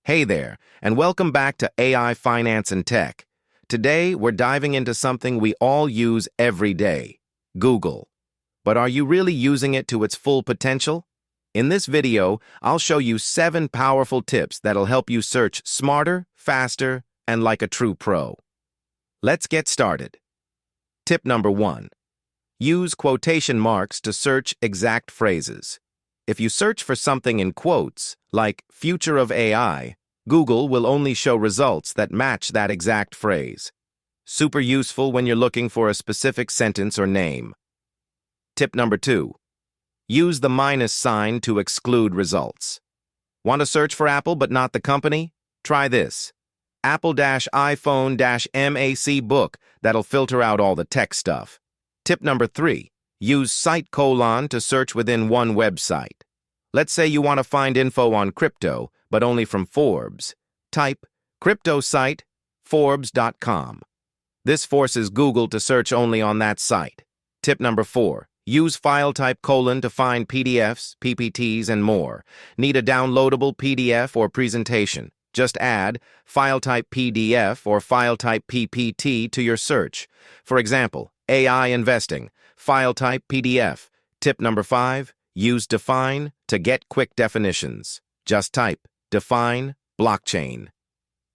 Hey there, and welcome back to AI Finance and Tech. Today, we're diving into something we all use every day, Google. But are you really using it to its full potential? In this video, I'll show you 7 powerful tips that'll help you search smarter, faster, and like a true pro. Let's get started. Tip number 1. Use quotation marks to search exact phrases. If you search for something in quotes, like future of AI, Google will only show results that match that exact phrase. Super useful when you're looking for a specific sentence or name. Tip number 2. Use the minus sign to exclude results. Want to search for Apple but not the company? Try this. Apple-iPhone-MAC book that'll filter out all the tech stuff. Tip number 3. Use site : to search within one website. Let's say you want to find info on crypto, but only from Forbes. Type crypto site Forbes.com. This forces Google to search only on that site. Tip number 4. Use file type : to find PDFs, PPTs, and more. Need a downloadable PDF or presentation? Just add file type PDF or file type PPT to your search. For example, AI investing, file type PDF. Tip number 5. Use define to get quick definitions. Just type define blockchain.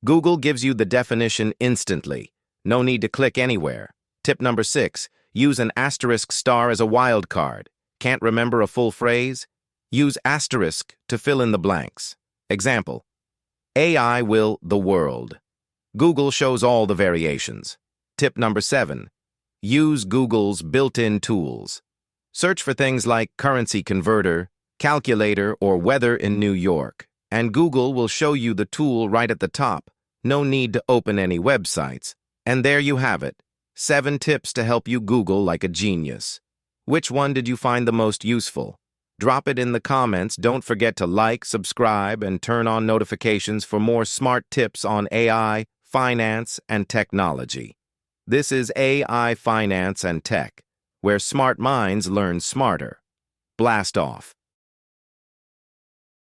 Google gives you the definition instantly. No need to click anywhere. Tip number 6. Use an asterisk star as a wildcard. Can't remember a full phrase? Use asterisk to fill in the blanks. Example: AI will the world. Google shows all the variations. Tip number 7. Use Google's built-in tools. Search for things like currency converter, calculator, or weather in New York, and Google will show you the tool right at the top. No need to open any websites. And there you have it. 7 tips to help you Google like a genius. Which one did you find the most useful? Drop it in the comments. Don't forget to like, subscribe, and turn on notifications for more smart tips on AI, finance, and technology. This is AI Finance and Tech, where smart minds learn smarter. Blast off.